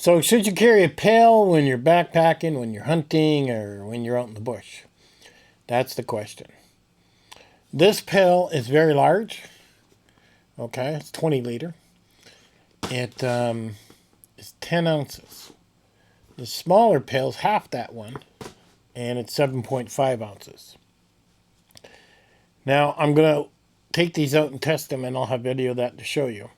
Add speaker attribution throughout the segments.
Speaker 1: So should you carry a pail when you're backpacking, when you're hunting, or when you're out in the bush? That's the question. This pail is very large. Okay, it's 20 liter. It is 10 ounces. The smaller pail is half that one, and it's 7.5 ounces. Now, I'm going to take these out and test them, and I'll have video of that to show you.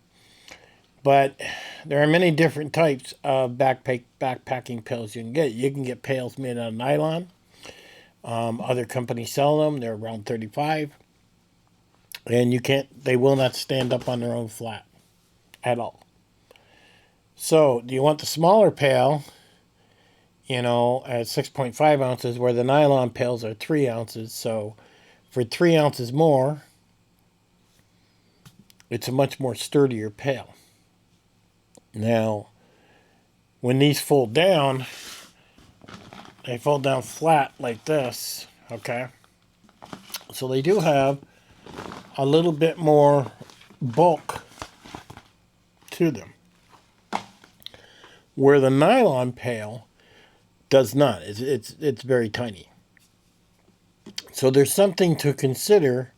Speaker 1: But there are many different types of backpacking pails you can get. You can get pails made out of nylon. Other companies sell them. They're around $35. And they will not stand up on their own flat at all. So, do you want the smaller pail, at 6.5 ounces, where the nylon pails are 3 ounces. So, for 3 ounces more, it's a much more sturdier pail. Now, when these fold down, they fold down flat like this, okay? So they do have a little bit more bulk to them, where the nylon pail does not. It's very tiny. So there's something to consider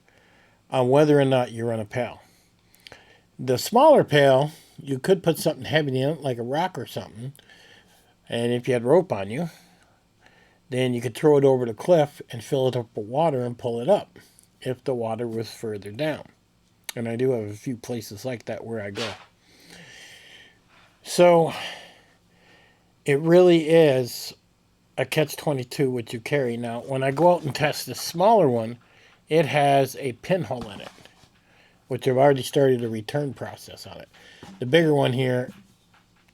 Speaker 1: on whether or not you run a pail. The smaller pail, you could put something heavy in it, like a rock or something. And if you had rope on you, then you could throw it over the cliff and fill it up with water and pull it up if the water was further down. And I do have a few places like that where I go. So it really is a catch-22 what you carry. Now, when I go out and test the smaller one, it has a pinhole in it, which I've already started a return process on it. The bigger one here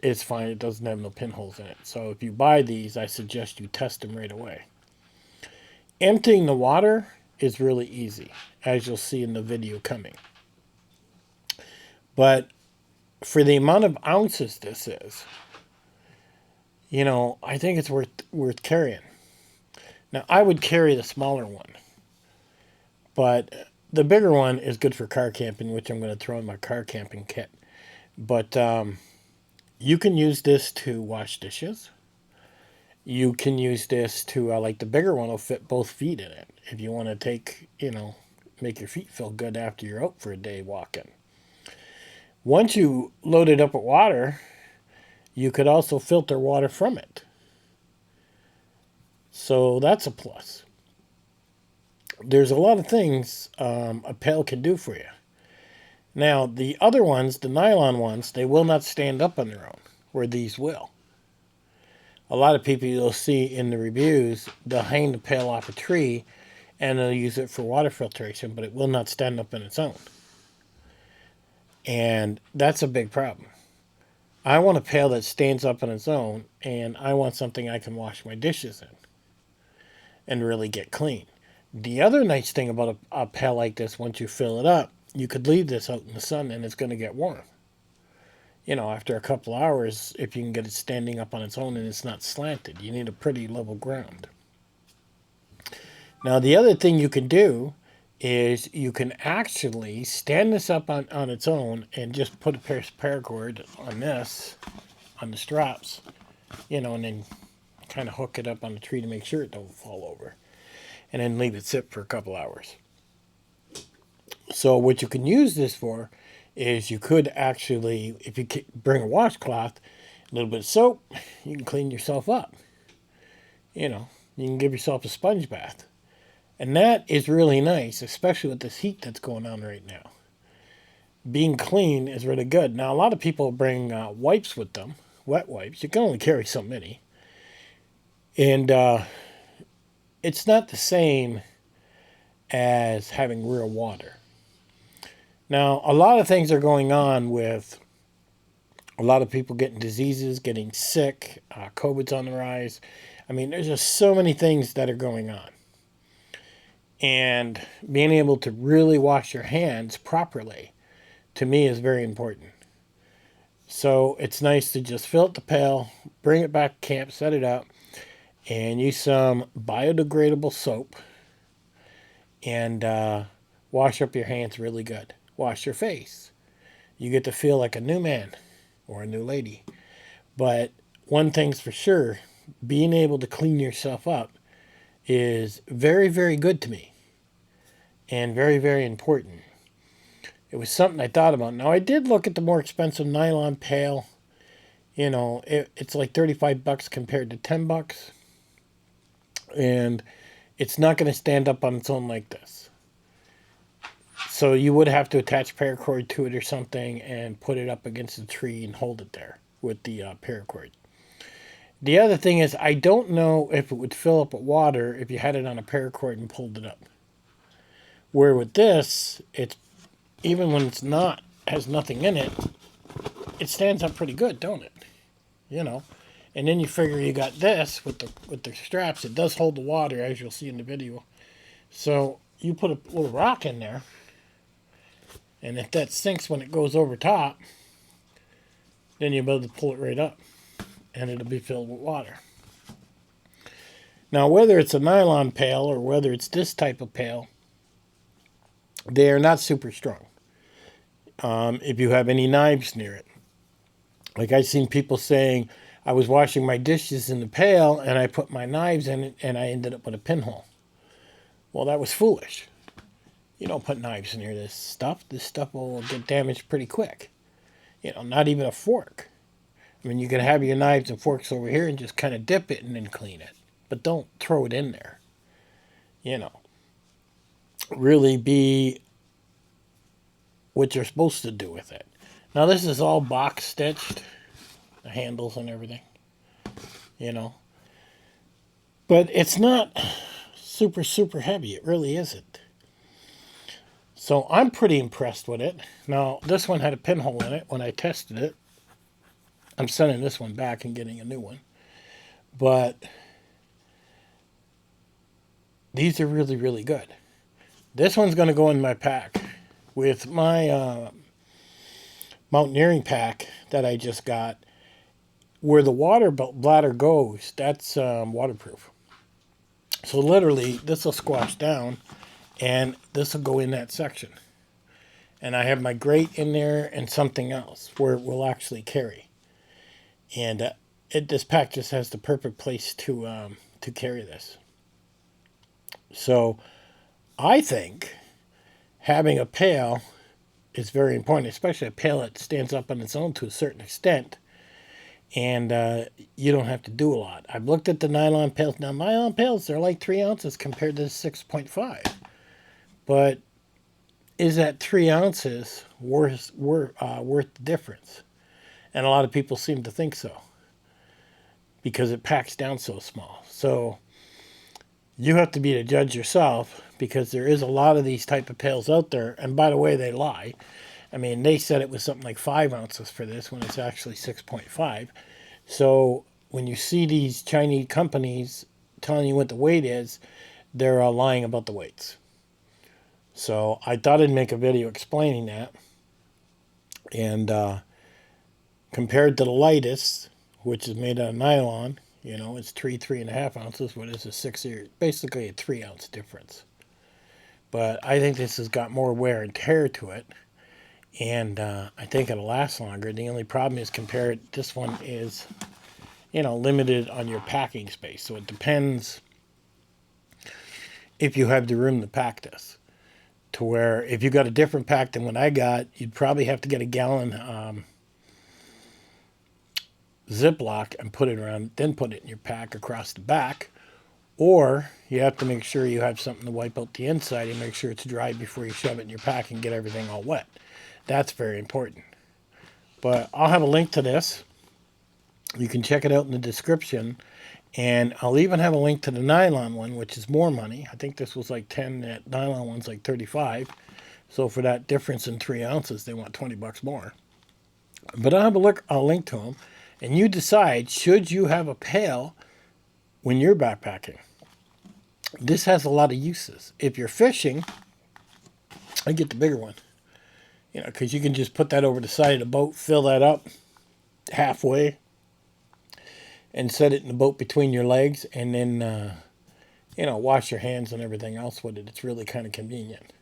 Speaker 1: is fine. It doesn't have no pinholes in it. So if you buy these, I suggest you test them right away. Emptying the water is really easy, as you'll see in the video coming. But for the amount of ounces this is, I think it's worth carrying. Now, I would carry the smaller one, but the bigger one is good for car camping, which I'm going to throw in my car camping kit. But you can use this to wash dishes. You can use this to, like the bigger one will fit both feet in it. If you want to make your feet feel good after you're out for a day walking. Once you load it up with water, you could also filter water from it. So that's a plus. There's a lot of things a pail can do for you. Now, the other ones, the nylon ones, they will not stand up on their own, where these will. A lot of people you'll see in the reviews, they'll hang the pail off a tree and they'll use it for water filtration, but it will not stand up on its own. And that's a big problem. I want a pail that stands up on its own, and I want something I can wash my dishes in and really get clean. The other nice thing about a pail like this, once you fill it up, you could leave this out in the sun and it's going to get warm. After a couple hours, if you can get it standing up on its own and it's not slanted, you need a pretty level ground. Now, the other thing you can do is you can actually stand this up on its own and just put a pair of paracord on the straps, and then kind of hook it up on the tree to make sure it don't fall over. And then leave it sit for a couple hours. So what you can use this for is you could actually, if you bring a washcloth, a little bit of soap, you can clean yourself up. You can give yourself a sponge bath. And that is really nice, especially with this heat that's going on right now. Being clean is really good. Now, a lot of people bring wipes with them, wet wipes. You can only carry so many. And it's not the same as having real water. Now, a lot of things are going on with a lot of people getting diseases, getting sick. COVID's on the rise. I mean, there's just so many things that are going on. And being able to really wash your hands properly, to me, is very important. So it's nice to just fill up the pail, bring it back to camp, set it up, and use some biodegradable soap and wash up your hands really good. Wash your face. You get to feel like a new man or a new lady. But one thing's for sure, being able to clean yourself up is very, very good to me and very, very important. It was something I thought about. Now, I did look at the more expensive nylon pail. You know, it's like 35 bucks compared to 10 bucks. And it's not going to stand up on its own like this. So you would have to attach paracord to it or something and put it up against a tree and hold it there with the paracord. The other thing is, I don't know if it would fill up with water if you had it on a paracord and pulled it up. Where with this, it's even when it's not, has nothing in it, it stands up pretty good, don't it? You know. And then you figure you got this with the straps. It does hold the water, as you'll see in the video. So you put a little rock in there, and if that sinks when it goes over top, then you'll be able to pull it right up, and it'll be filled with water. Now, whether it's a nylon pail or whether it's this type of pail, they are not super strong. If you have any knives near it. Like I've seen people saying, I was washing my dishes in the pail and I put my knives in it and I ended up with a pinhole. Well, that was foolish. You don't put knives near this stuff. This stuff will get damaged pretty quick. You know, not even a fork. I mean, you can have your knives and forks over here and just kind of dip it and then clean it. But don't throw it in there. You know, really be what you're supposed to do with it. Now, this is all box stitched, the handles and everything, you know. But it's not super, super heavy. It really isn't. So I'm pretty impressed with it. Now, this one had a pinhole in it when I tested it. I'm sending this one back and getting a new one. But these are really, really good. This one's going to go in my pack. With my mountaineering pack that I just got, where the water bladder goes, that's waterproof. So literally, this will squash down, and this will go in that section. And I have my grate in there and something else where it will actually carry. And this pack just has the perfect place to carry this. So I think having a pail is very important, especially a pail that stands up on its own to a certain extent, and you don't have to do a lot. I've looked at the nylon pails. Now, nylon pails, they're like 3 ounces compared to 6.5. But is that 3 ounces worth the difference? And a lot of people seem to think so, because it packs down so small. So you have to be the judge yourself, because there is a lot of these type of pails out there. And by the way, they lie. I mean, they said it was something like 5 ounces for this when it's actually 6.5. So when you see these Chinese companies telling you what the weight is, they're lying about the weights. So I thought I'd make a video explaining that. And compared to the lightest, which is made out of nylon, you know, it's 3.5 ounces. What is a 6 year? Basically a 3 ounce difference. But I think this has got more wear and tear to it. And I think it'll last longer. The only problem is this one is, you know, limited on your packing space. So it depends if you have the room to pack this. To where if you got a different pack than what I got, you'd probably have to get a gallon Ziploc and put it around, then put it in your pack across the back. Or you have to make sure you have something to wipe out the inside and make sure it's dry before you shove it in your pack and get everything all wet. That's very important. But I'll have a link to this. You can check it out in the description. And I'll even have a link to the nylon one, which is more money. I think this was like 10, that nylon one's like 35. So for that difference in 3 ounces, they want 20 bucks more. But I'll have a link to them. And you decide, should you have a pail when you're backpacking? This has a lot of uses. If you're fishing, I get the bigger one. You know, because you can just put that over the side of the boat, fill that up halfway, and set it in the boat between your legs, and then, you know, wash your hands and everything else with it. It's really kind of convenient.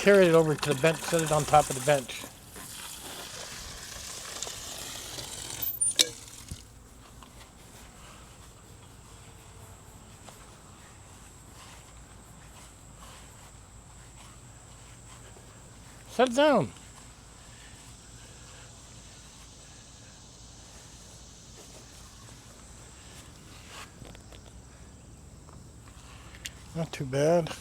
Speaker 1: carry it over to the bench, set it on top of the bench. Set it down. Not too bad.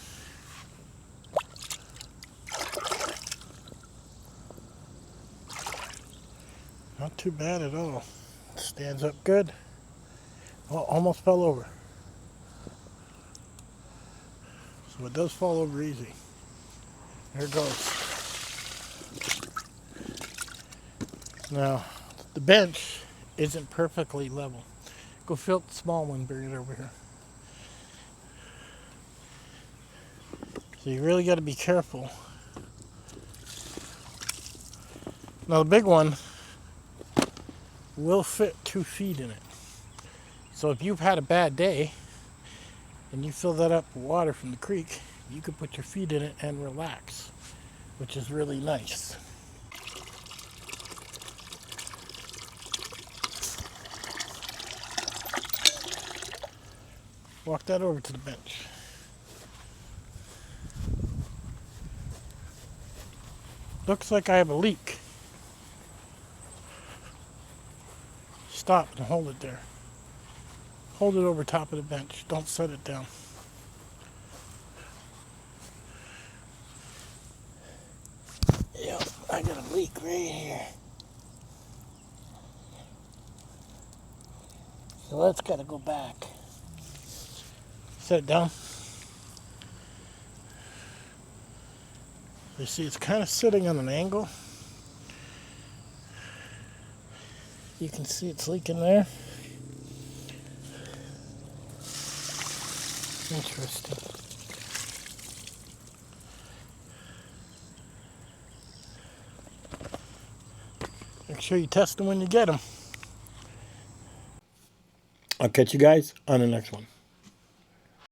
Speaker 1: Not too bad at all. Stands up good. Oh, almost fell over. So it does fall over easy. There it goes. Now, the bench isn't perfectly level. Go fill the small one, bring it over here. So you really got to be careful. Now the big one will fit 2 feet in it. So if you've had a bad day and you fill that up with water from the creek, you can put your feet in it and relax, which is really nice. Walk that over to the bench. Looks like I have a leak. Stop and hold it there. Hold it over top of the bench. Don't set it down. Yep, I got a leak right here. So that's got to go back. Set it down. You see it's kind of sitting on an angle. You can see it's leaking there. Interesting. Make sure you test them when you get them. I'll catch you guys on the next one.